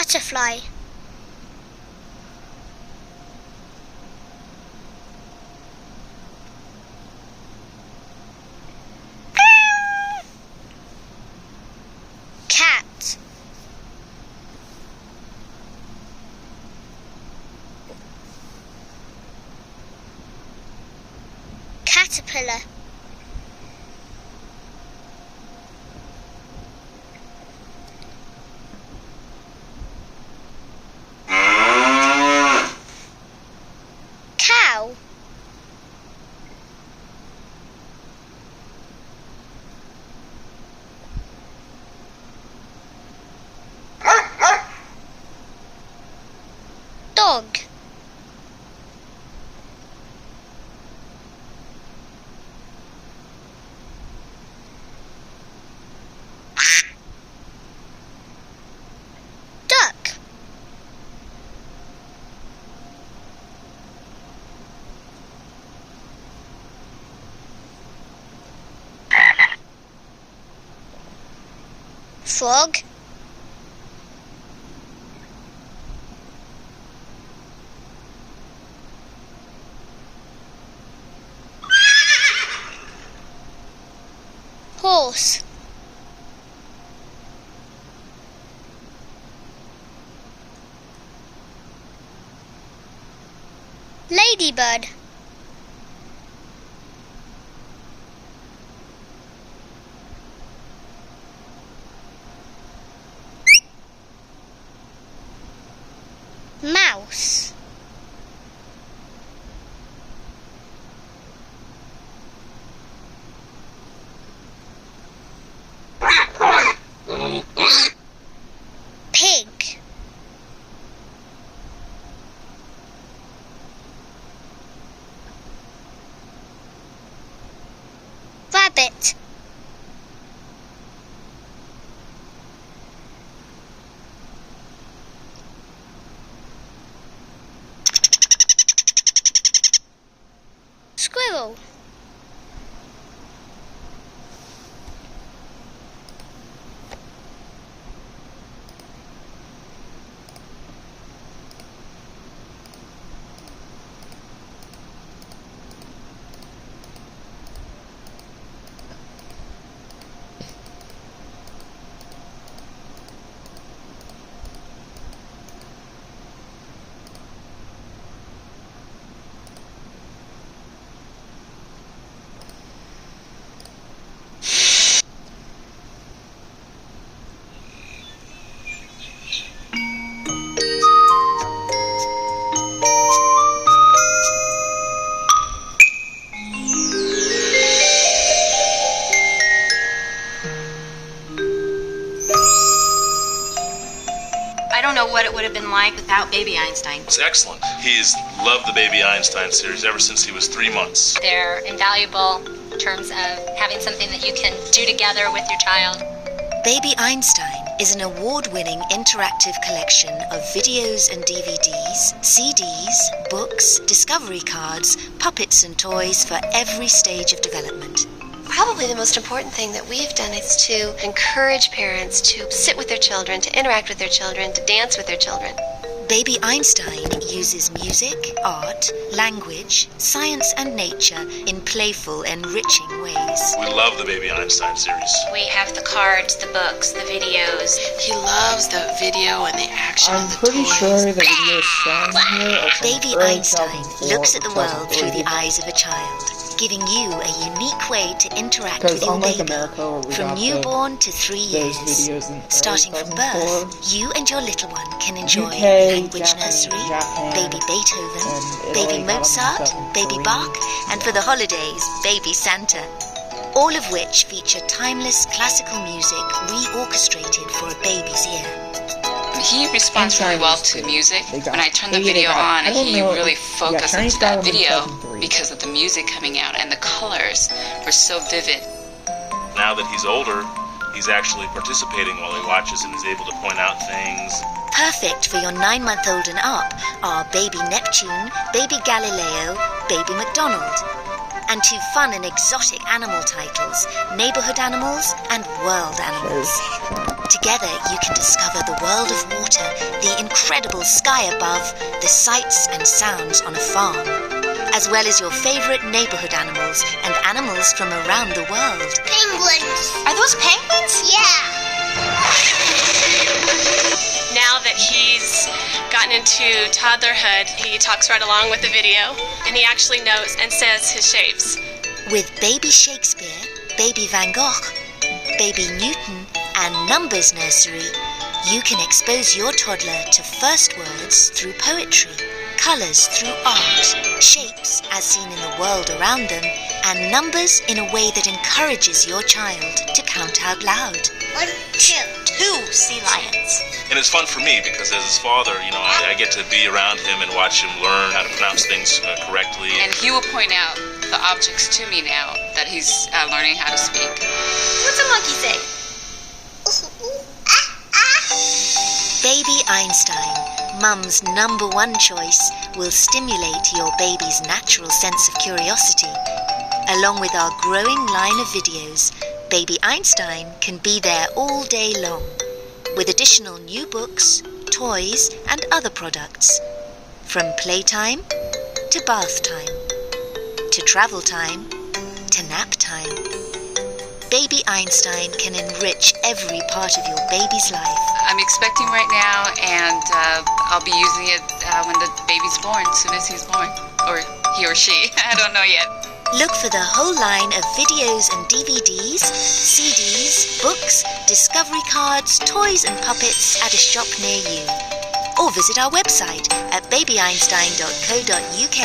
Butterfly. Cat. Caterpillar. Cow. Dog. Duck. Frog. Horse. Ladybird. Mouse. Pig. Rabbit. Squirrel. I don't know what it would have been like without Baby Einstein. It's excellent. He's loved the Baby Einstein series ever since he was 3 months. They're invaluable in terms of having something that you can do together with your child. Baby Einstein is an award-winning interactive collection of videos and DVDs, CDs, books, discovery cards, puppets and toys for every stage of development. Probably the most important thing that we've done is to encourage parents to sit with their children, to interact with their children, to dance with their children. Baby Einstein uses music, art, language, science and nature in playful, enriching ways. We love the Baby Einstein series. We have the cards, the books, the videos. He loves the video and the action I'm and the pretty toys. sure the video sounds here are from Baby early Einstein 2004 looks at the or world through the 2003. eyes of a child, giving you a unique way to interact Because with your unlike baby. America, where we From got newborn to 3 those years. videos in early Starting from 2004, birth, you and your little one can enjoy UK, language Japan, nursery, Japan, baby Beethoven, and baby Italy got Mozart, them in baby 2003. Bach, and for the holidays, baby Santa. All of which feature timeless classical music re-orchestrated for a baby's ear. He responds really well to music. When I turn the video on, he really focuses on that video because of the music coming out, and the colors were so vivid. Now that he's older, he's actually participating while he watches and is able to point out things. Perfect for your 9-month-old and up are Baby Neptune, Baby Galileo, Baby MacDonald. And 2 fun and exotic animal titles, Neighbourhood Animals and World Animals. Together you can discover the world of water, the incredible sky above, the sights and sounds on a farm, as well as your favorite neighborhood animals and animals from around the world. Penguins. Are those penguins? Yeah. Now that he's gotten into toddlerhood, he talks right along with the video, and he actually knows and says his shapes. With Baby Shakespeare, Baby Van Gogh, Baby Newton, and Numbers Nursery, you can expose your toddler to first words through poetry, colours through art, shapes as seen in the world around them, and numbers in a way that encourages your child to count out loud. 1, 2. 2 sea lions. And it's fun for me because as his father, I get to be around him and watch him learn how to pronounce things correctly. And he will point out the objects to me now that he's learning how to speak. What's a monkey say? Baby Einstein, Mum's #1 choice, will stimulate your baby's natural sense of curiosity. Along with our growing line of videos, Baby Einstein can be there all day long, with additional new books, toys, and other products. From playtime to bath time, to travel time, to nap time. Baby Einstein can enrich every part of your baby's life. I'm expecting right now, and I'll be using it when the baby's born, as soon as he's born. Or he or she, I don't know yet. Look for the whole line of videos and DVDs, CDs, books, discovery cards, toys and puppets at a shop near you. Or visit our website at babyeinstein.co.uk.